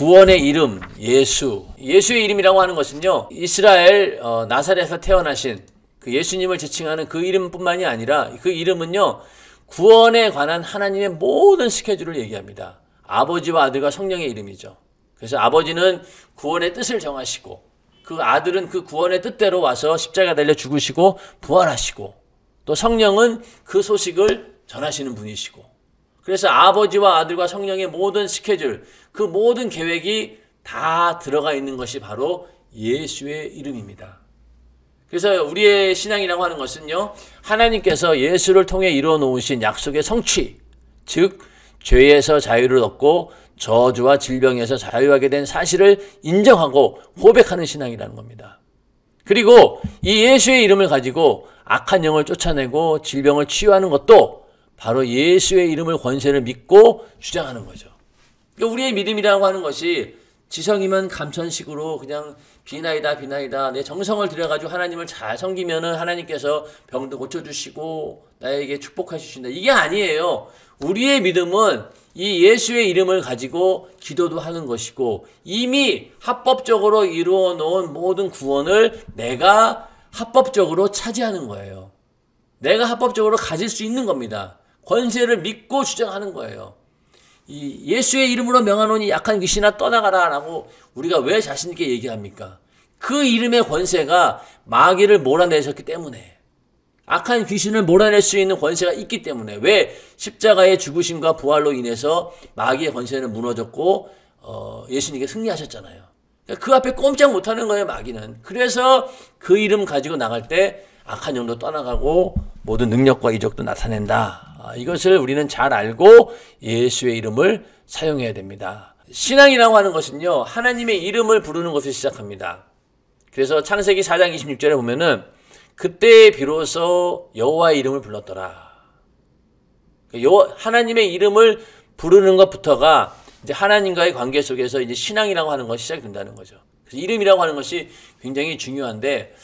구원의 이름 예수. 예수의 이름이라고 하는 것은요, 이스라엘 나사렛에서 태어나신 그 예수님을 지칭하는 그 이름뿐만이 아니라 그 이름은요, 구원에 관한 하나님의 모든 스케줄을 얘기합니다. 아버지와 아들과 성령의 이름이죠. 그래서 아버지는 구원의 뜻을 정하시고, 그 아들은 그 구원의 뜻대로 와서 십자가 달려 죽으시고 부활하시고, 또 성령은 그 소식을 전하시는 분이시고, 그래서 아버지와 아들과 성령의 모든 스케줄, 그 모든 계획이 다 들어가 있는 것이 바로 예수의 이름입니다. 그래서 우리의 신앙이라고 하는 것은요, 하나님께서 예수를 통해 이루어 놓으신 약속의 성취, 즉 죄에서 자유를 얻고 저주와 질병에서 자유하게 된 사실을 인정하고 고백하는 신앙이라는 겁니다. 그리고 이 예수의 이름을 가지고 악한 영을 쫓아내고 질병을 치유하는 것도 바로 예수의 이름을 권세를 믿고 주장하는 거죠. 그러니까 우리의 믿음이라고 하는 것이 지성이면 감천식으로 그냥 비나이다 내 정성을 들여가지고 하나님을 잘 섬기면은 하나님께서 병도 고쳐주시고 나에게 축복해 주신다, 이게 아니에요. 우리의 믿음은 이 예수의 이름을 가지고 기도도 하는 것이고, 이미 합법적으로 이루어 놓은 모든 구원을 내가 합법적으로 차지하는 거예요. 내가 합법적으로 가질 수 있는 겁니다. 권세를 믿고 주장하는 거예요. 이 예수의 이름으로 명하노니 약한 귀신아 떠나가라 라고 우리가 왜 자신있게 얘기합니까? 그 이름의 권세가 마귀를 몰아내셨기 때문에, 악한 귀신을 몰아낼 수 있는 권세가 있기 때문에, 왜 십자가의 죽으심과 부활로 인해서 마귀의 권세는 무너졌고 예수님께 승리하셨잖아요. 그 앞에 꼼짝 못하는 거예요, 마귀는. 그래서 그 이름 가지고 나갈 때 악한 영도 떠나가고 모든 능력과 이적도 나타낸다. 이것을 우리는 잘 알고 예수의 이름을 사용해야 됩니다. 신앙이라고 하는 것은요, 하나님의 이름을 부르는 것을 시작합니다. 그래서 창세기 4장 26절에 보면은 그때 비로소 여호와의 이름을 불렀더라. 하나님의 이름을 부르는 것부터가 이제 하나님과의 관계 속에서 이제 신앙이라고 하는 것이 시작이 된다는 거죠. 그래서 이름이라고 하는 것이 굉장히 중요한데,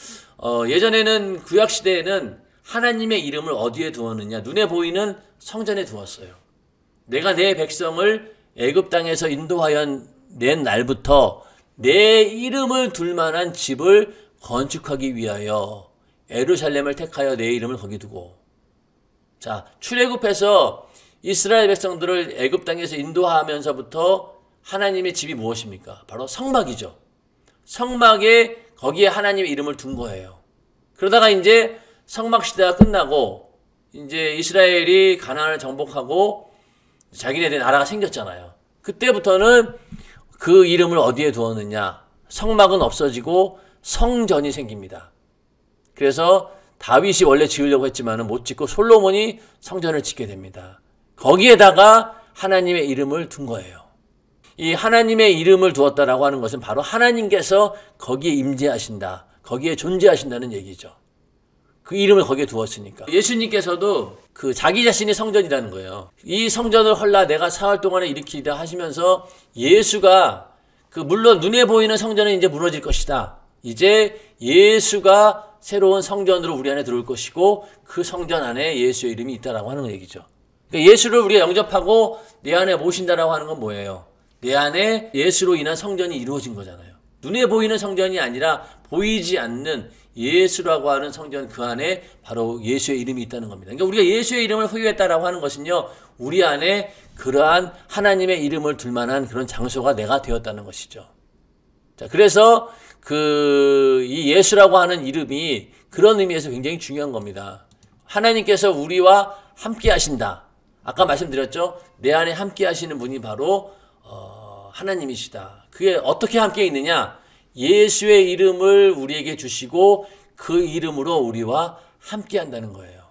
예전에는 구약 시대에는 하나님의 이름을 어디에 두었느냐? 눈에 보이는 성전에 두었어요. 내가 내 백성을 애굽 땅에서 인도하여 낸 날부터 내 이름을 둘 만한 집을 건축하기 위하여 예루살렘을 택하여 내 이름을 거기 두고. 자, 출애굽해서 이스라엘 백성들을 애굽 땅에서 인도하면서부터 하나님의 집이 무엇입니까? 바로 성막이죠. 성막에 거기에 하나님의 이름을 둔 거예요. 그러다가 이제 성막 시대가 끝나고 이제 이스라엘이 가나안을 정복하고 자기네들 나라가 생겼잖아요. 그때부터는 그 이름을 어디에 두었느냐? 성막은 없어지고 성전이 생깁니다. 그래서 다윗이 원래 지으려고 했지만은 못 짓고 솔로몬이 성전을 짓게 됩니다. 거기에다가 하나님의 이름을 둔 거예요. 이 하나님의 이름을 두었다라고 하는 것은 바로 하나님께서 거기에 임재하신다, 거기에 존재하신다는 얘기죠. 그 이름을 거기에 두었으니까. 예수님께서도 그 자기 자신이 성전이라는 거예요. 이 성전을 헐라 내가 사흘 동안에 일으키리라 하시면서, 예수가 물론 눈에 보이는 성전은 이제 무너질 것이다. 이제 예수가 새로운 성전으로 우리 안에 들어올 것이고, 그 성전 안에 예수의 이름이 있다라고 하는 얘기죠. 그러니까 예수를 우리가 영접하고 내 안에 모신다라고 하는 건 뭐예요? 내 안에 예수로 인한 성전이 이루어진 거잖아요. 눈에 보이는 성전이 아니라 보이지 않는 예수라고 하는 성전, 그 안에 바로 예수의 이름이 있다는 겁니다. 그러니까 우리가 예수의 이름을 소유했다라고 하는 것은요, 우리 안에 그러한 하나님의 이름을 둘 만한 그런 장소가 내가 되었다는 것이죠. 자, 그래서 이 예수라고 하는 이름이 그런 의미에서 굉장히 중요한 겁니다. 하나님께서 우리와 함께 하신다. 아까 말씀드렸죠? 내 안에 함께 하시는 분이 바로 하나님이시다. 그게 어떻게 함께 있느냐? 예수의 이름을 우리에게 주시고 그 이름으로 우리와 함께 한다는 거예요.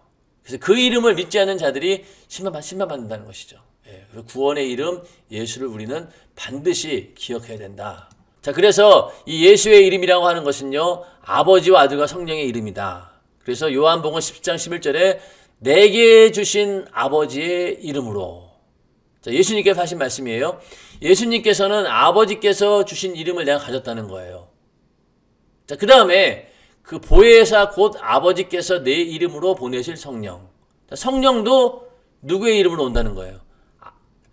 그래서 그 이름을 믿지 않는 자들이 심판받는다는 것이죠. 그래서 구원의 이름 예수를 우리는 반드시 기억해야 된다. 자, 그래서 이 예수의 이름이라고 하는 것은요, 아버지와 아들과 성령의 이름이다. 그래서 요한복음 10장 11절에 내게 주신 아버지의 이름으로. 자, 예수님께서 하신 말씀이에요. 예수님께서는 아버지께서 주신 이름을 내가 가졌다는 거예요. 자, 그 다음에 그 보혜사 곧 아버지께서 내 이름으로 보내실 성령. 자, 성령도 누구의 이름으로 온다는 거예요?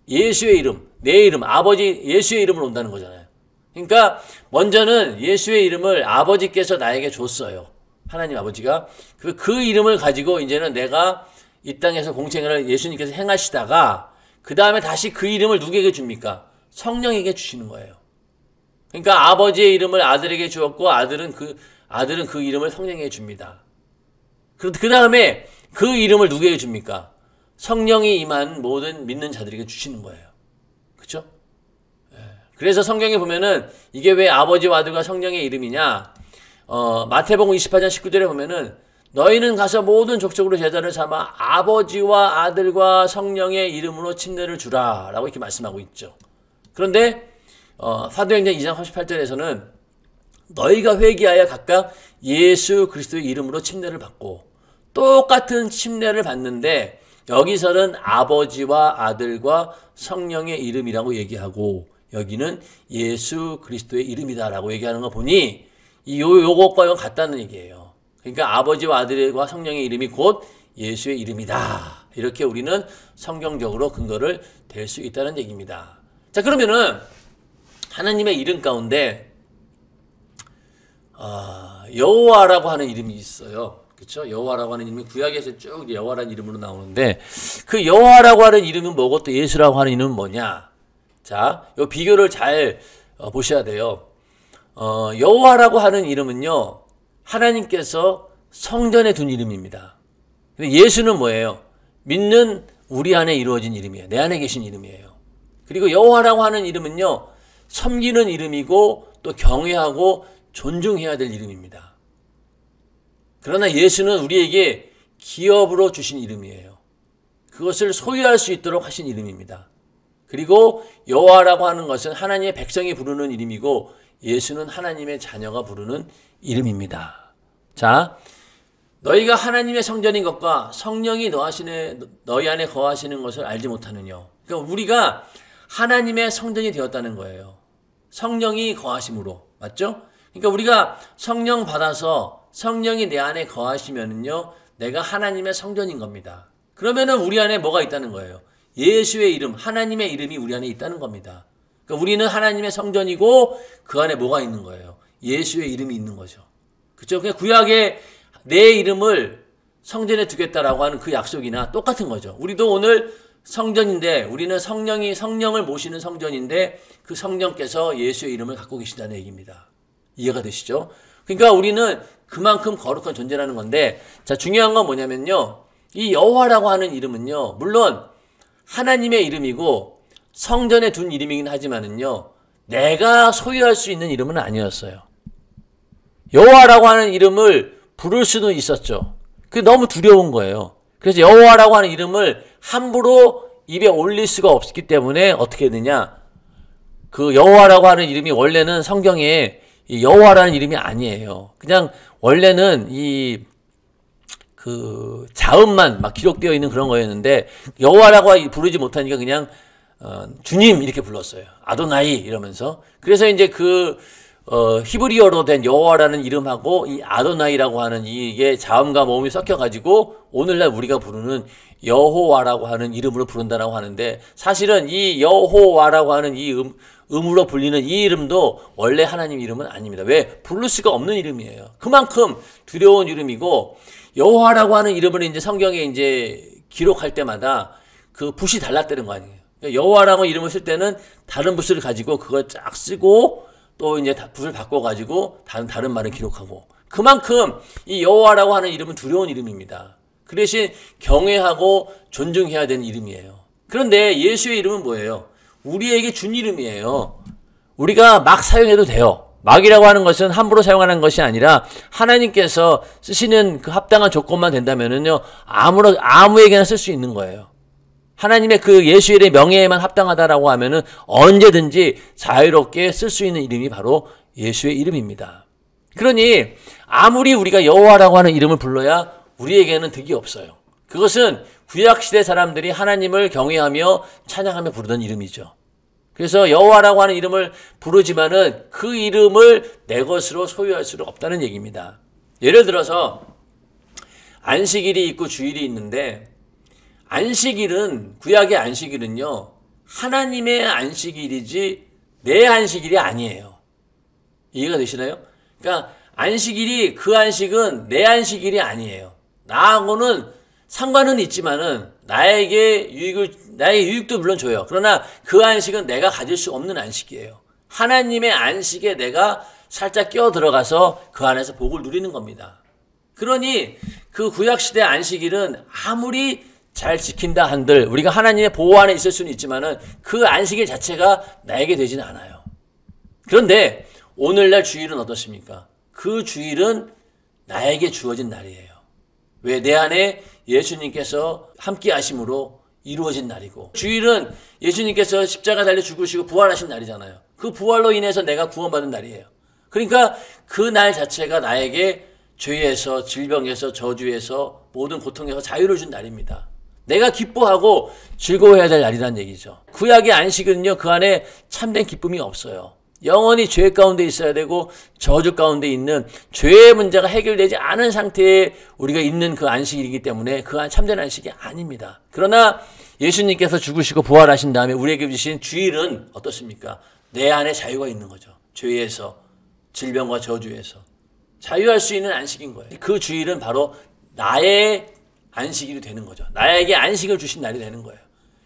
예수의 이름, 내 이름, 아버지 예수의 이름을 온다는 거잖아요. 그러니까 먼저는 예수의 이름을 아버지께서 나에게 줬어요. 하나님 아버지가. 그 이름을 가지고 이제는 내가 이 땅에서 공생애를 예수님께서 행하시다가 그 다음에 다시 그 이름을 누구에게 줍니까? 성령에게 주시는 거예요. 그러니까 아버지의 이름을 아들에게 주었고 아들은 그 이름을 성령에게 줍니다. 그 다음에 그 이름을 누구에게 줍니까? 성령이 임한 모든 믿는 자들에게 주시는 거예요. 그렇죠? 그래서 성경에 보면은 이게 왜 아버지와 아들과 성령의 이름이냐? 마태복음 28장 19절에 보면은 너희는 가서 모든 족속으로 제자를 삼아 아버지와 아들과 성령의 이름으로 침례를 주라 라고 이렇게 말씀하고 있죠. 그런데 사도행전 2장 38절에서는 너희가 회개하여 각각 예수 그리스도의 이름으로 침례를 받고 똑같은 침례를 받는데 여기서는 아버지와 아들과 성령의 이름이라고 얘기하고 여기는 예수 그리스도의 이름이다라고 얘기하는 거 보니 요것과 이건 같다는 얘기예요. 그러니까 아버지와 아들과 성령의 이름이 곧 예수의 이름이다. 이렇게 우리는 성경적으로 근거를 댈 수 있다는 얘기입니다. 자, 그러면은 하나님의 이름 가운데 여호와라고 하는 이름이 있어요. 그렇죠? 여호와라고 하는 이름이 구약에서 쭉 여호와라는 이름으로 나오는데 그 여호와라고 하는 이름은 뭐고 또 예수라고 하는 이름은 뭐냐? 자, 요 비교를 잘 보셔야 돼요. 여호와라고 하는 이름은요. 하나님께서 성전에 둔 이름입니다. 근데 예수는 뭐예요? 믿는 우리 안에 이루어진 이름이에요. 내 안에 계신 이름이에요. 그리고 여호와라고 하는 이름은요. 섬기는 이름이고 또 경외하고 존중해야 될 이름입니다. 그러나 예수는 우리에게 기업으로 주신 이름이에요. 그것을 소유할 수 있도록 하신 이름입니다. 그리고 여호와라고 하는 것은 하나님의 백성이 부르는 이름이고 예수는 하나님의 자녀가 부르는 이름입니다. 자, 너희가 하나님의 성전인 것과 성령이 너희 안에 거하시는 것을 알지 못하느냐. 그러니까 우리가 하나님의 성전이 되었다는 거예요. 성령이 거하심으로. 맞죠? 그러니까 우리가 성령 받아서 성령이 내 안에 거하시면은요, 내가 하나님의 성전인 겁니다. 그러면은 우리 안에 뭐가 있다는 거예요? 예수의 이름, 하나님의 이름이 우리 안에 있다는 겁니다. 그러니까 우리는 하나님의 성전이고 그 안에 뭐가 있는 거예요? 예수의 이름이 있는 거죠. 그렇죠? 그냥 구약에 내 이름을 성전에 두겠다라고 하는 그 약속이나 똑같은 거죠. 우리도 오늘 성전인데 우리는 성령을 모시는 성전인데 그 성령께서 예수의 이름을 갖고 계신다는 얘기입니다. 이해가 되시죠? 그러니까 우리는 그만큼 거룩한 존재라는 건데, 자, 중요한 건 뭐냐면요. 이 여호와라고 하는 이름은요, 물론 하나님의 이름이고 성전에 둔 이름이긴 하지만은요, 내가 소유할 수 있는 이름은 아니었어요. 여호와라고 하는 이름을 부를 수도 있었죠. 그게 너무 두려운 거예요. 그래서 여호와라고 하는 이름을 함부로 입에 올릴 수가 없기 때문에 어떻게 되느냐, 그 여호와라고 하는 이름이 원래는 성경에 이 여호와라는 이름이 아니에요. 그냥 원래는 그 자음만 막 기록되어 있는 그런 거였는데 여호와라고 부르지 못하니까 그냥 주님 이렇게 불렀어요. 아도나이 이러면서. 그래서 이제 히브리어로 된 여호와라는 이름하고 이 아도나이라고 하는 이게 자음과 모음이 섞여가지고 오늘날 우리가 부르는 여호와라고 하는 이름으로 부른다라고 하는데, 사실은 이 여호와라고 하는 이 음으로 불리는 이 이름도 원래 하나님 이름은 아닙니다. 왜? 부를 수가 없는 이름이에요. 그만큼 두려운 이름이고, 여호와라고 하는 이름을 이제 성경에 이제 기록할 때마다 그 붓이 달랐다는 거 아니에요. 여호와라고 이름을 쓸 때는 다른 붓을 가지고 그걸 쫙 쓰고 또 이제 붓을 바꿔가지고 다른 말을 기록하고, 그만큼 이 여호와라고 하는 이름은 두려운 이름입니다. 그 대신 경외하고 존중해야 되는 이름이에요. 그런데 예수의 이름은 뭐예요? 우리에게 준 이름이에요. 우리가 막 사용해도 돼요. 막이라고 하는 것은 함부로 사용하는 것이 아니라 하나님께서 쓰시는 그 합당한 조건만 된다면은요, 아무에게나 쓸 수 있는 거예요. 하나님의 그 예수의 이름의 명예에만 합당하다라고 하면은 언제든지 자유롭게 쓸 수 있는 이름이 바로 예수의 이름입니다. 그러니 아무리 우리가 여호와라고 하는 이름을 불러야 우리에게는 득이 없어요. 그것은 구약시대 사람들이 하나님을 경외하며 찬양하며 부르던 이름이죠. 그래서 여호와라고 하는 이름을 부르지만은 그 이름을 내 것으로 소유할 수는 없다는 얘기입니다. 예를 들어서 안식일이 있고 주일이 있는데, 안식일은, 구약의 안식일은요, 하나님의 안식일이지 내 안식일이 아니에요. 이해가 되시나요? 그러니까 안식일이, 그 안식은 내 안식일이 아니에요. 나하고는 상관은 있지만은 나의 유익도 물론 줘요. 그러나 그 안식은 내가 가질 수 없는 안식이에요. 하나님의 안식에 내가 살짝 끼어 들어가서 그 안에서 복을 누리는 겁니다. 그러니 그 구약시대 안식일은 아무리 잘 지킨다 한들 우리가 하나님의 보호 안에 있을 수는 있지만은 그 안식일 자체가 나에게 되지는 않아요. 그런데 오늘날 주일은 어떻습니까? 그 주일은 나에게 주어진 날이에요. 왜? 내 안에 예수님께서 함께 하심으로 이루어진 날이고, 주일은 예수님께서 십자가 달려 죽으시고 부활하신 날이잖아요. 그 부활로 인해서 내가 구원받은 날이에요. 그러니까 그 날 자체가 나에게 죄에서, 질병에서, 저주에서, 모든 고통에서 자유를 준 날입니다. 내가 기뻐하고 즐거워해야 될 날이란 얘기죠. 구약의 안식은요, 그 안에 참된 기쁨이 없어요. 영원히 죄 가운데 있어야 되고 저주 가운데 있는 죄의 문제가 해결되지 않은 상태에 우리가 있는 그 안식이기 때문에 그 참된 안식이 아닙니다. 그러나 예수님께서 죽으시고 부활하신 다음에 우리에게 주신 주일은 어떻습니까? 내 안에 자유가 있는 거죠. 죄에서, 질병과 저주에서 자유할 수 있는 안식인 거예요. 그 주일은 바로 나의 안식일이 되는 거죠. 나에게 안식을 주신 날이 되는 거예요.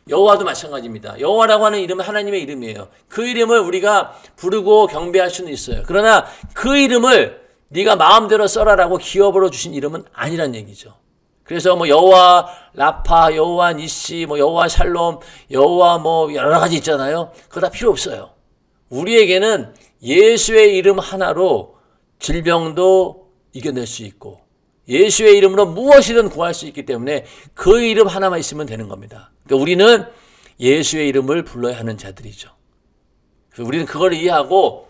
여호와도 마찬가지입니다. 여호와라고 하는 이름은 하나님의 이름이에요. 그 이름을 우리가 부르고 경배할 수는 있어요. 그러나 그 이름을 네가 마음대로 써라라고 기업으로 주신 이름은 아니란 얘기죠. 그래서 뭐 여호와 라파, 여호와 니시, 뭐 여호와 샬롬, 여호와 뭐 여러 가지 있잖아요. 그거 다 필요 없어요. 우리에게는 예수의 이름 하나로 질병도 이겨낼 수 있고 예수의 이름으로 무엇이든 구할 수 있기 때문에 그 이름 하나만 있으면 되는 겁니다. 그러니까 우리는 예수의 이름을 불러야 하는 자들이죠. 그래서 우리는 그걸 이해하고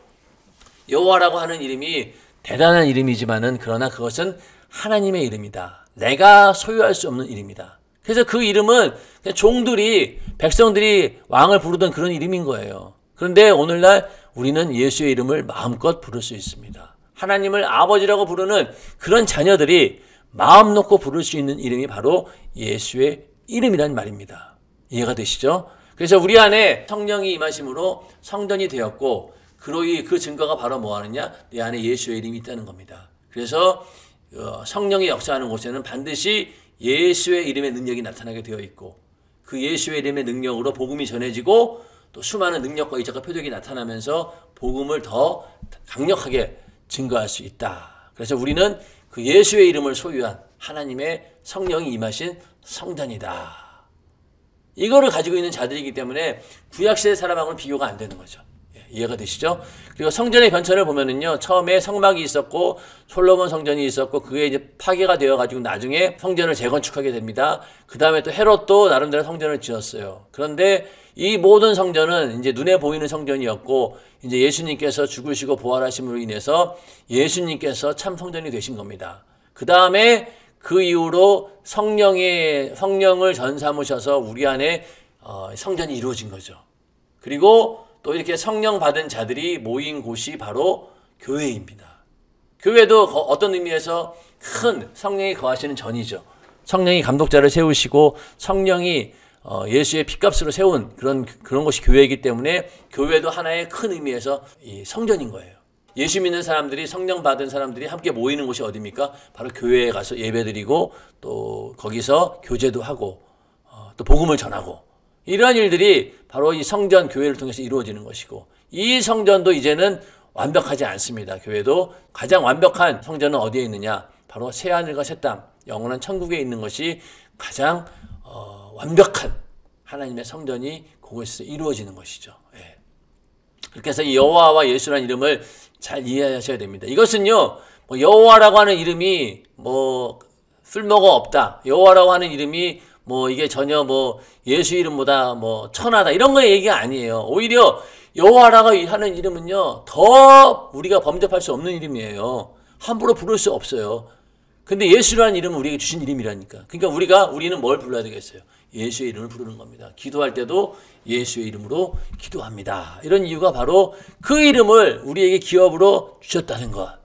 여호와라고 하는 이름이 대단한 이름이지만은 그러나 그것은 하나님의 이름이다. 내가 소유할 수 없는 이름이다. 그래서 그 이름은 그냥 종들이, 백성들이 왕을 부르던 그런 이름인 거예요. 그런데 오늘날 우리는 예수의 이름을 마음껏 부를 수 있습니다. 하나님을 아버지라고 부르는 그런 자녀들이 마음 놓고 부를 수 있는 이름이 바로 예수의 이름이란 말입니다. 이해가 되시죠? 그래서 우리 안에 성령이 임하심으로 성전이 되었고 그 증거가 바로 뭐 하느냐? 내 안에 예수의 이름이 있다는 겁니다. 그래서 성령이 역사하는 곳에는 반드시 예수의 이름의 능력이 나타나게 되어 있고 그 예수의 이름의 능력으로 복음이 전해지고 또 수많은 능력과 이적과 표적이 나타나면서 복음을 더 강력하게 증거할 수 있다. 그래서 우리는 그 예수의 이름을 소유한 하나님의 성령이 임하신 성전이다. 이거를 가지고 있는 자들이기 때문에 구약시대 사람하고는 비교가 안 되는 거죠. 이해가 되시죠? 그리고 성전의 변천을 보면은요, 처음에 성막이 있었고 솔로몬 성전이 있었고 그게 이제 파괴가 되어가지고 나중에 성전을 재건축하게 됩니다. 그 다음에 또 헤롯도 나름대로 성전을 지었어요. 그런데 이 모든 성전은 이제 눈에 보이는 성전이었고 이제 예수님께서 죽으시고 부활하심으로 인해서 예수님께서 참 성전이 되신 겁니다. 그 다음에 그 이후로 성령을 전삼으셔서 우리 안에 성전이 이루어진 거죠. 그리고 또 이렇게 성령 받은 자들이 모인 곳이 바로 교회입니다. 교회도 어떤 의미에서 큰 성령이 거하시는 전이죠. 성령이 감독자를 세우시고 성령이 예수의 핏값으로 세운 그런 것이 교회이기 때문에 교회도 하나의 큰 의미에서 이 성전인 거예요. 예수 믿는 사람들이, 성령 받은 사람들이 함께 모이는 곳이 어디입니까? 바로 교회에 가서 예배드리고 또 거기서 교제도 하고 또 복음을 전하고 이러한 일들이 바로 이 성전 교회를 통해서 이루어지는 것이고 이 성전도 이제는 완벽하지 않습니다. 교회도 가장 완벽한 성전은 어디에 있느냐? 바로 새하늘과 새 땅, 영원한 천국에 있는 것이 가장 완벽한 하나님의 성전이 그곳에서 이루어지는 것이죠. 예. 그렇게 해서 이 여호와와 예수라는 이름을 잘 이해하셔야 됩니다. 이것은요, 뭐 여호와라고 하는 이름이 뭐 쓸모가 없다. 여호와라고 하는 이름이 뭐 이게 전혀 뭐 예수 이름보다 뭐 천하다 이런 거의 얘기가 아니에요. 오히려 여호와라고 하는 이름은요, 더 우리가 범접할 수 없는 이름이에요. 함부로 부를 수 없어요. 근데 예수라는 이름은 우리에게 주신 이름이라니까. 그러니까 우리는 뭘 불러야 되겠어요? 예수의 이름을 부르는 겁니다. 기도할 때도 예수의 이름으로 기도합니다. 이런 이유가 바로 그 이름을 우리에게 기업으로 주셨다는 것.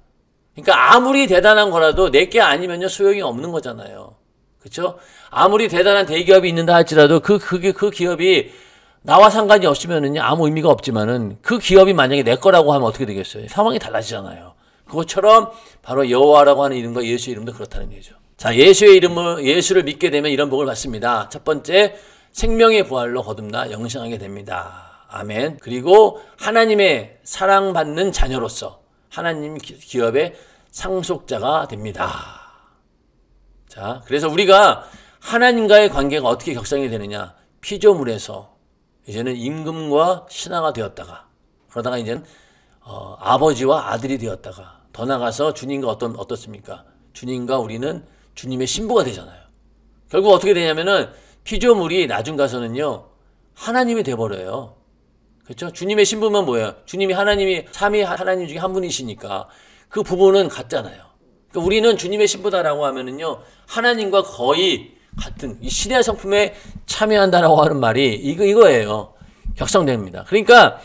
그러니까 아무리 대단한 거라도 내게 아니면요 소용이 없는 거잖아요. 그렇죠? 아무리 대단한 대기업이 있는다 할지라도 그 기업이 나와 상관이 없으면은요, 아무 의미가 없지만은 그 기업이 만약에 내 거라고 하면 어떻게 되겠어요? 상황이 달라지잖아요. 그것처럼 바로 여호와라고 하는 이름과 예수의 이름도 그렇다는 얘기죠. 자, 예수를 믿게 되면 이런 복을 받습니다. 첫 번째, 생명의 부활로 거듭나 영생하게 됩니다. 아멘. 그리고 하나님의 사랑받는 자녀로서 하나님 기업의 상속자가 됩니다. 자, 그래서 우리가 하나님과의 관계가 어떻게 격상이 되느냐? 피조물에서 이제는 임금과 신하가 되었다가, 그러다가 이제는 아버지와 아들이 되었다가, 더 나가서 주님과 어떻습니까? 주님과 우리는 주님의 신부가 되잖아요. 결국 어떻게 되냐면은 피조물이 나중 가서는요, 하나님이 돼버려요. 그렇죠? 주님의 신부면 뭐예요? 하나님이 삼위 하나님 중에 한 분이시니까 그 부분은 같잖아요. 그러니까 우리는 주님의 신부다라고 하면은요, 하나님과 거의 같은 이 신의 성품에 참여한다라고 하는 말이 이거예요. 격상됩니다. 그러니까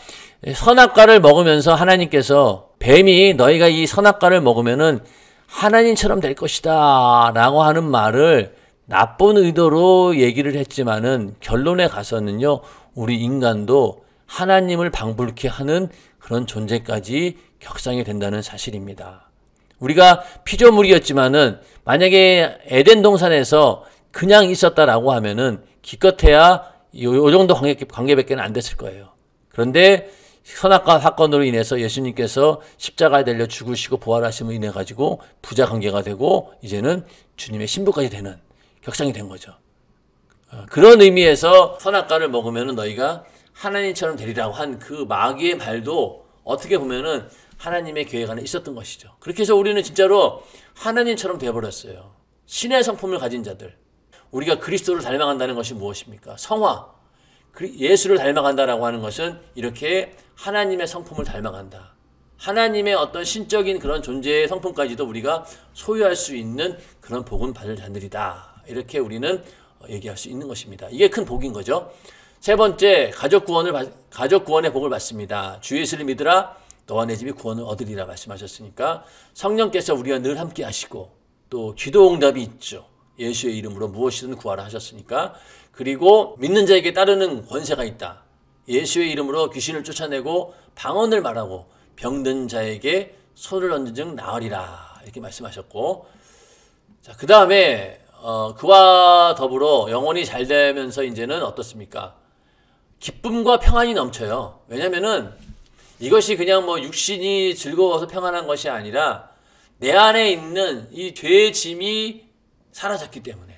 선악과를 먹으면서 하나님께서 뱀이 너희가 이 선악과를 먹으면은 하나님처럼 될 것이다 라고 하는 말을 나쁜 의도로 얘기를 했지만은 결론에 가서는요, 우리 인간도 하나님을 방불케 하는 그런 존재까지 격상이 된다는 사실입니다. 우리가 피조물이었지만은 만약에 에덴 동산에서 그냥 있었다라고 하면은 기껏해야 요 정도 관계밖에 안 됐을 거예요. 그런데 선악과 사건으로 인해서 예수님께서 십자가에 달려 죽으시고 부활하심으로 인해 가지고 부자 관계가 되고 이제는 주님의 신부까지 되는 격상이 된 거죠. 그런 의미에서 선악과를 먹으면 너희가 하나님처럼 되리라고 한 그 마귀의 말도 어떻게 보면은 하나님의 계획 안에 있었던 것이죠. 그렇게 해서 우리는 진짜로 하나님처럼 되어버렸어요. 신의 성품을 가진 자들. 우리가 그리스도를 닮아간다는 것이 무엇입니까? 성화. 예수를 닮아간다라고 하는 것은 이렇게 하나님의 성품을 닮아간다. 하나님의 어떤 신적인 그런 존재의 성품까지도 우리가 소유할 수 있는 그런 복은 받을 자들이다. 이렇게 우리는 얘기할 수 있는 것입니다. 이게 큰 복인 거죠. 세 번째, 가족 구원의 복을 받습니다. 주 예수를 믿으라 너와 내 집이 구원을 얻으리라 말씀하셨으니까 성령께서 우리와 늘 함께 하시고 또 기도 응답이 있죠. 예수의 이름으로 무엇이든 구하라 하셨으니까. 그리고 믿는 자에게 따르는 권세가 있다. 예수의 이름으로 귀신을 쫓아내고 방언을 말하고 병든 자에게 손을 얹은 즉 나으리라 이렇게 말씀하셨고, 자, 그 다음에 그와 더불어 영혼이 잘 되면서 이제는 어떻습니까? 기쁨과 평안이 넘쳐요. 왜냐면은 이것이 그냥 뭐 육신이 즐거워서 평안한 것이 아니라 내 안에 있는 이 죄의 짐이 사라졌기 때문에.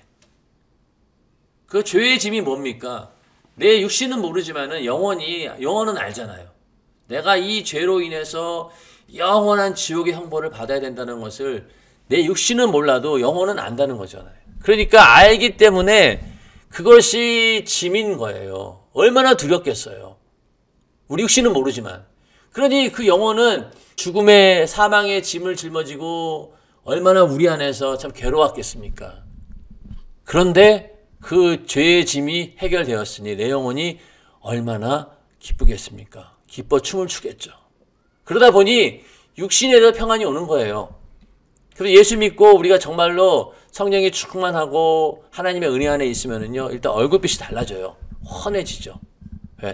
그 죄의 짐이 뭡니까? 내 육신은 모르지만은 영혼은 알잖아요. 내가 이 죄로 인해서 영원한 지옥의 형벌을 받아야 된다는 것을 내 육신은 몰라도 영혼은 안다는 거잖아요. 그러니까 알기 때문에 그것이 짐인 거예요. 얼마나 두렵겠어요. 우리 육신은 모르지만. 그러니 그 영혼은 죽음의 사망의 짐을 짊어지고 얼마나 우리 안에서 참 괴로웠겠습니까? 그런데 그 죄의 짐이 해결되었으니 내 영혼이 얼마나 기쁘겠습니까? 기뻐 춤을 추겠죠. 그러다 보니 육신에도 평안이 오는 거예요. 그래서 예수 믿고 우리가 정말로 성령이 충만하고 하나님의 은혜 안에 있으면은요, 일단 얼굴빛이 달라져요. 환해지죠.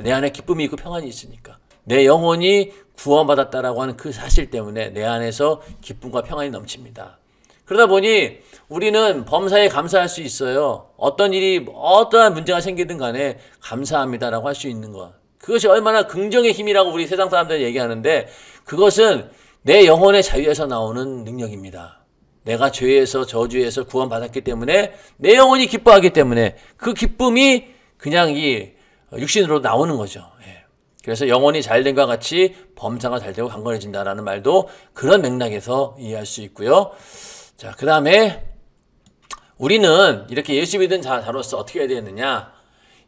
내 안에 기쁨이 있고 평안이 있으니까. 내 영혼이 구원받았다라고 하는 그 사실 때문에 내 안에서 기쁨과 평안이 넘칩니다. 그러다 보니 우리는 범사에 감사할 수 있어요. 어떠한 문제가 생기든 간에 감사합니다라고 할 수 있는 것. 그것이 얼마나 긍정의 힘이라고 우리 세상 사람들은 얘기하는데 그것은 내 영혼의 자유에서 나오는 능력입니다. 내가 죄에서 저주에서 구원받았기 때문에 내 영혼이 기뻐하기 때문에 그 기쁨이 그냥 이 육신으로 나오는 거죠. 그래서 영혼이 잘된과 같이 범사가 잘되고 강건해진다라는 말도 그런 맥락에서 이해할 수 있고요. 자, 그 다음에 우리는 이렇게 예수 믿은 자로서 어떻게 해야 되느냐?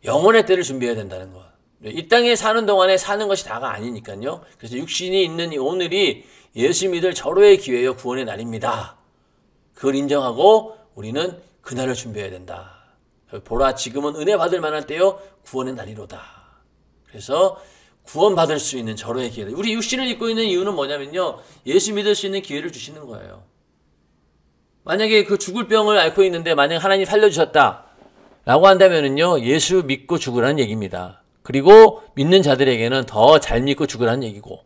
영혼의 때를 준비해야 된다는 것. 이 땅에 사는 동안에 사는 것이 다가 아니니까요. 그래서 육신이 있는 오늘이 예수 믿을 절호의 기회요, 구원의 날입니다. 그걸 인정하고 우리는 그날을 준비해야 된다. 보라, 지금은 은혜 받을 만한 때요, 구원의 날이로다. 그래서 구원받을 수 있는 절호의 기회. 우리 육신을 입고 있는 이유는 뭐냐면요, 예수 믿을 수 있는 기회를 주시는 거예요. 만약에 그 죽을 병을 앓고 있는데 만약 하나님 살려주셨다 라고 한다면은요, 예수 믿고 죽으라는 얘기입니다. 그리고 믿는 자들에게는 더 잘 믿고 죽으라는 얘기고.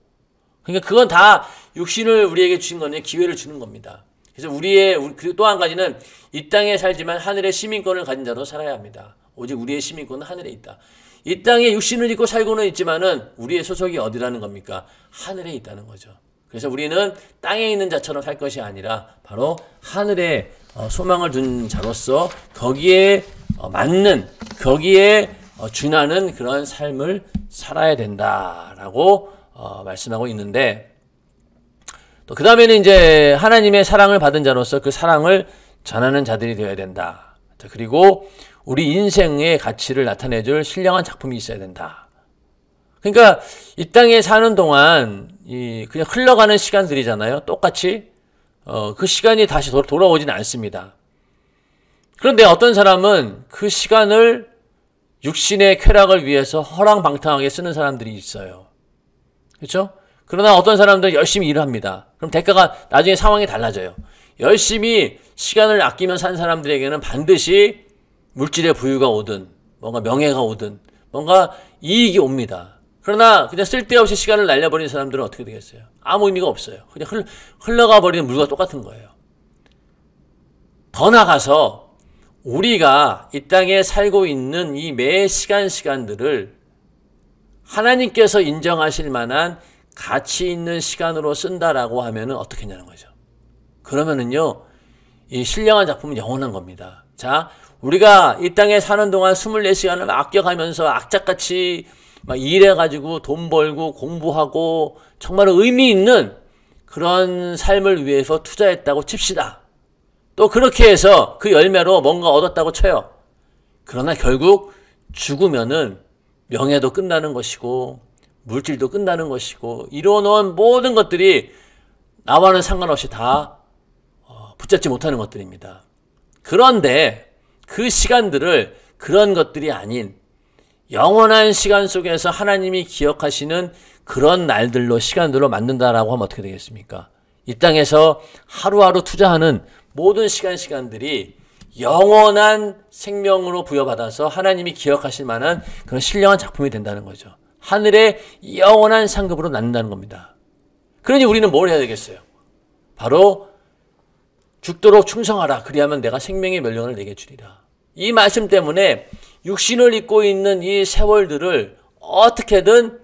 그러니까 그건 다 육신을 우리에게 주신 거는 기회를 주는 겁니다. 그래서 그리고 또 한 가지는 이 땅에 살지만 하늘의 시민권을 가진 자로 살아야 합니다. 오직 우리의 시민권은 하늘에 있다. 이 땅에 육신을 입고 살고는 있지만은 우리의 소속이 어디라는 겁니까? 하늘에 있다는 거죠. 그래서 우리는 땅에 있는 자처럼 살 것이 아니라 바로 하늘에 소망을 둔 자로서 거기에 맞는, 거기에 준하는 그런 삶을 살아야 된다라고 말씀하고 있는데, 또 그 다음에는 이제 하나님의 사랑을 받은 자로서 그 사랑을 전하는 자들이 되어야 된다. 자, 그리고 우리 인생의 가치를 나타내줄 신령한 작품이 있어야 된다. 그러니까 이 땅에 사는 동안 그냥 흘러가는 시간들이잖아요. 똑같이 그 시간이 다시 돌아오진 않습니다. 그런데 어떤 사람은 그 시간을 육신의 쾌락을 위해서 허랑방탕하게 쓰는 사람들이 있어요. 그렇죠? 그러나 어떤 사람들은 열심히 일을 합니다. 그럼 대가가 나중에 상황이 달라져요. 열심히 시간을 아끼며 산 사람들에게는 반드시 물질의 부유가 오든 뭔가 명예가 오든 뭔가 이익이 옵니다. 그러나 그냥 쓸데없이 시간을 날려버리는 사람들은 어떻게 되겠어요? 아무 의미가 없어요. 그냥 흘러가 버리는 물과 똑같은 거예요. 더 나아가서 우리가 이 땅에 살고 있는 이 매 시간들을 하나님께서 인정하실 만한 가치 있는 시간으로 쓴다라고 하면은 어떻게 했냐는 거죠. 그러면은요, 이 신령한 작품은 영원한 겁니다. 자, 우리가 이 땅에 사는 동안 24시간을 아껴가면서 악착같이 막 일해가지고 돈 벌고 공부하고 정말 의미 있는 그런 삶을 위해서 투자했다고 칩시다. 또 그렇게 해서 그 열매로 뭔가 얻었다고 쳐요. 그러나 결국 죽으면은 명예도 끝나는 것이고 물질도 끝나는 것이고 이뤄놓은 모든 것들이 나와는 상관없이 다 붙잡지 못하는 것들입니다. 그런데 그 시간들을 그런 것들이 아닌 영원한 시간 속에서 하나님이 기억하시는 그런 날들로 시간들로 만든다라고 하면 어떻게 되겠습니까? 이 땅에서 하루하루 투자하는 모든 시간들이 영원한 생명으로 부여받아서 하나님이 기억하실 만한 그런 신령한 작품이 된다는 거죠. 하늘의 영원한 상급으로 낳는다는 겁니다. 그러니 우리는 뭘 해야 되겠어요? 바로 죽도록 충성하라. 그리하면 내가 생명의 멸령을 내게 주리라. 이 말씀 때문에 육신을 입고 있는 이 세월들을 어떻게든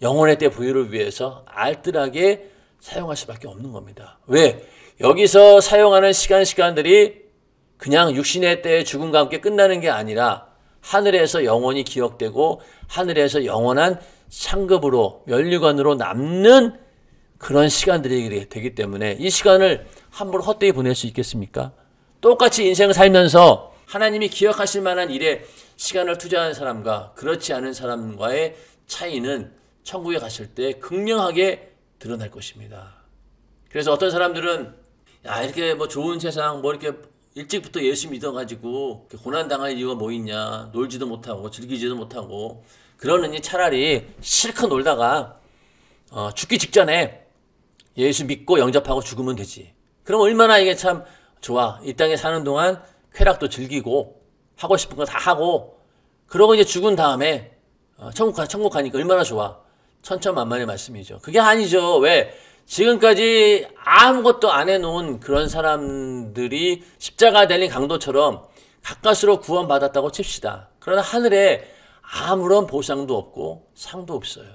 영혼의 때 부여를 위해서 알뜰하게 사용할 수밖에 없는 겁니다. 왜? 여기서 사용하는 시간들이 그냥 육신의 때의 죽음과 함께 끝나는 게 아니라 하늘에서 영원히 기억되고 하늘에서 영원한 상급으로 면류관으로 남는 그런 시간들이 되기 때문에 이 시간을 함부로 헛되이 보낼 수 있겠습니까? 똑같이 인생을 살면서 하나님이 기억하실 만한 일에 시간을 투자하는 사람과 그렇지 않은 사람과의 차이는 천국에 갔을 때 극명하게 드러날 것입니다. 그래서 어떤 사람들은 야, 이렇게 뭐 좋은 세상 뭐 이렇게 일찍부터 예수 믿어가지고 고난당할 이유가 뭐 있냐, 놀지도 못하고 즐기지도 못하고 그러느니 차라리 실컷 놀다가 죽기 직전에 예수 믿고 영접하고 죽으면 되지. 그럼 얼마나 이게 참 좋아. 이 땅에 사는 동안 쾌락도 즐기고 하고 싶은 거 다 하고 그러고 이제 죽은 다음에 천국 가니까 얼마나 좋아. 천천만만의 말씀이죠. 그게 아니죠. 왜? 지금까지 아무것도 안 해놓은 그런 사람들이 십자가 달린 강도처럼 가까스로 구원받았다고 칩시다. 그러나 하늘에 아무런 보상도 없고 상도 없어요.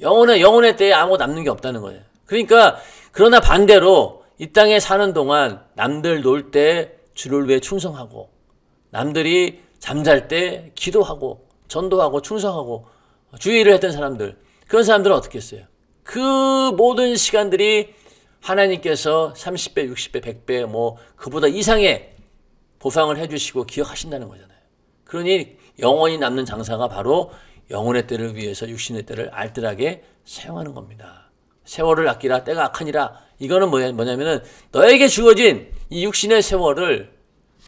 영혼의 때에 아무것도 남는 게 없다는 거예요. 그러니까 그러나 반대로 이 땅에 사는 동안 남들 놀 때 주를 위해 충성하고 남들이 잠잘 때 기도하고 전도하고 충성하고 주의를 했던 사람들, 그런 사람들은 어떻게 했어요? 그 모든 시간들이 하나님께서 30배, 60배, 100배 뭐 그보다 이상의 보상을 해주시고 기억하신다는 거잖아요. 그러니 영원히 남는 장사가 바로 영혼의 때를 위해서 육신의 때를 알뜰하게 사용하는 겁니다. 세월을 아끼라 때가 악하니라. 이거는 뭐냐면은 너에게 주어진 이 육신의 세월을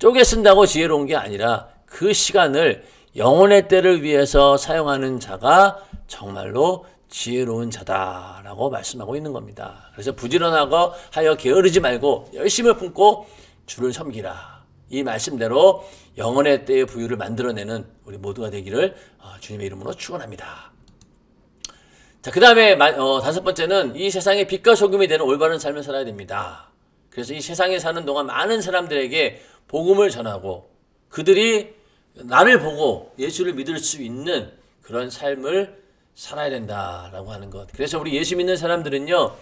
쪼개 쓴다고 지혜로운 게 아니라 그 시간을 영혼의 때를 위해서 사용하는 자가 정말로 지혜로운 자다라고 말씀하고 있는 겁니다. 그래서 부지런하고 하여 게으르지 말고 열심을 품고 주를 섬기라. 이 말씀대로 영원의 때의 부유를 만들어내는 우리 모두가 되기를 주님의 이름으로 축원합니다. 자, 그 다음에 다섯 번째는 이 세상의 빛과 소금이 되는 올바른 삶을 살아야 됩니다. 그래서 이 세상에 사는 동안 많은 사람들에게 복음을 전하고 그들이 나를 보고 예수를 믿을 수 있는 그런 삶을 살아야 된다라고 하는 것. 그래서 우리 예수 믿는 사람들은요,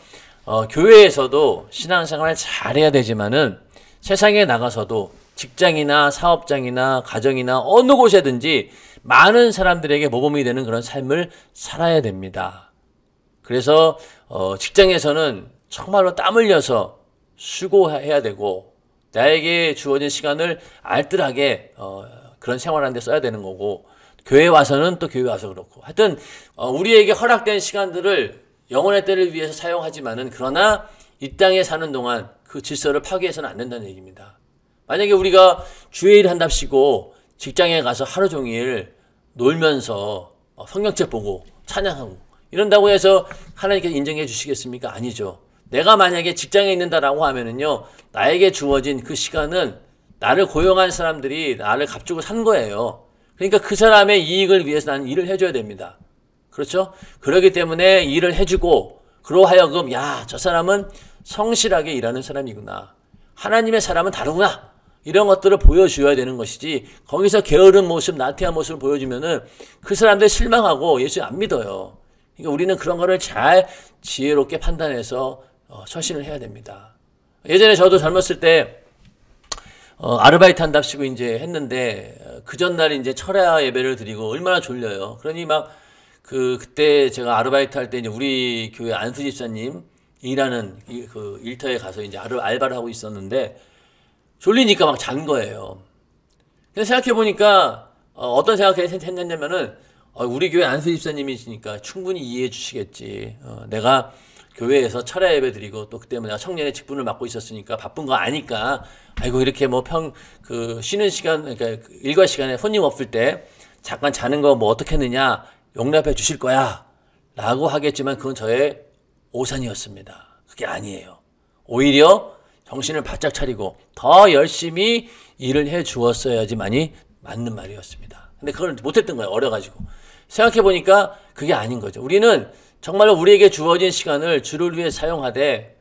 교회에서도 신앙생활을 잘해야 되지만은 세상에 나가서도 직장이나 사업장이나 가정이나 어느 곳에든지 많은 사람들에게 모범이 되는 그런 삶을 살아야 됩니다. 그래서 직장에서는 정말로 땀 흘려서 수고해야 되고 나에게 주어진 시간을 알뜰하게 그런 생활하는 데 써야 되는 거고 교회 와서는 또 교회 와서 그렇고 하여튼 우리에게 허락된 시간들을 영혼의 때를 위해서 사용하지만은 그러나 이 땅에 사는 동안 그 질서를 파괴해서는 안 된다는 얘기입니다. 만약에 우리가 주의 일 한답시고 직장에 가서 하루 종일 놀면서 성경책 보고 찬양하고 이런다고 해서 하나님께서 인정해 주시겠습니까? 아니죠. 내가 만약에 직장에 있는다라고 하면은요, 나에게 주어진 그 시간은 나를 고용한 사람들이 나를 값주고 산 거예요. 그러니까 그 사람의 이익을 위해서 나는 일을 해줘야 됩니다. 그렇죠? 그렇기 때문에 일을 해주고 그로 하여금 야, 저 사람은 성실하게 일하는 사람이구나. 하나님의 사람은 다르구나. 이런 것들을 보여줘야 되는 것이지 거기서 게으른 모습, 나태한 모습을 보여주면은 그 사람들 실망하고 예수 안 믿어요. 그러니까 우리는 그런 거를 잘 지혜롭게 판단해서 처신을 해야 됩니다. 예전에 저도 젊었을 때 아르바이트 한답시고 이제 했는데 그 전날 이제 철야 예배를 드리고 얼마나 졸려요. 그러니 막 그때 제가 아르바이트 할 때 이제 우리 교회 안수 집사님 일하는 그 일터에 가서 이제 알바를 하고 있었는데 졸리니까 막 잔 거예요. 근데 생각해 보니까 어떤 생각을 했냐면은 우리 교회 안수 집사님이시니까 충분히 이해해 주시겠지. 내가 교회에서 철야 예배 드리고 또 그때 내가 청년의 직분을 맡고 있었으니까 바쁜 거 아니까 아이고 이렇게 뭐 쉬는 시간 그러니까 일과 시간에 손님 없을 때 잠깐 자는 거 뭐 어떻게 했느냐 용납해 주실 거야 라고 하겠지만 그건 저의 오산이었습니다. 그게 아니에요. 오히려 정신을 바짝 차리고 더 열심히 일을 해 주었어야지만이 맞는 말이었습니다. 근데 그걸 못했던 거예요. 어려가지고. 생각해보니까 그게 아닌 거죠. 우리는 정말로 우리에게 주어진 시간을 주를 위해 사용하되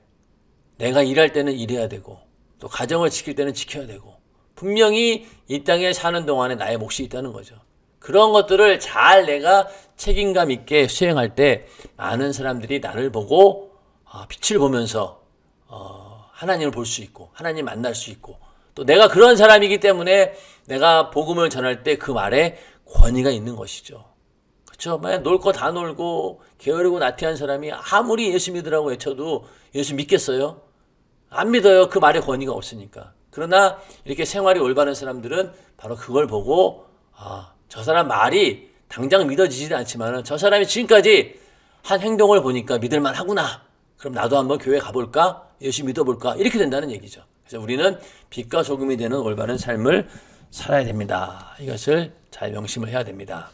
내가 일할 때는 일해야 되고 또 가정을 지킬 때는 지켜야 되고 분명히 이 땅에 사는 동안에 나의 몫이 있다는 거죠. 그런 것들을 잘 내가 책임감 있게 수행할 때 많은 사람들이 나를 보고 빛을 보면서 하나님을 볼 수 있고 하나님 만날 수 있고 또 내가 그런 사람이기 때문에 내가 복음을 전할 때 그 말에 권위가 있는 것이죠. 그렇죠? 만약 놀 거 다 놀고 게으르고 나태한 사람이 아무리 예수 믿으라고 외쳐도 예수 믿겠어요? 안 믿어요. 그 말에 권위가 없으니까. 그러나 이렇게 생활이 올바른 사람들은 바로 그걸 보고 저 사람 말이 당장 믿어지지도 않지만 저 사람이 지금까지 한 행동을 보니까 믿을만 하구나. 그럼 나도 한번 교회 가볼까? 예수 믿어볼까? 이렇게 된다는 얘기죠. 그래서 우리는 빛과 소금이 되는 올바른 삶을 살아야 됩니다. 이것을 잘 명심을 해야 됩니다.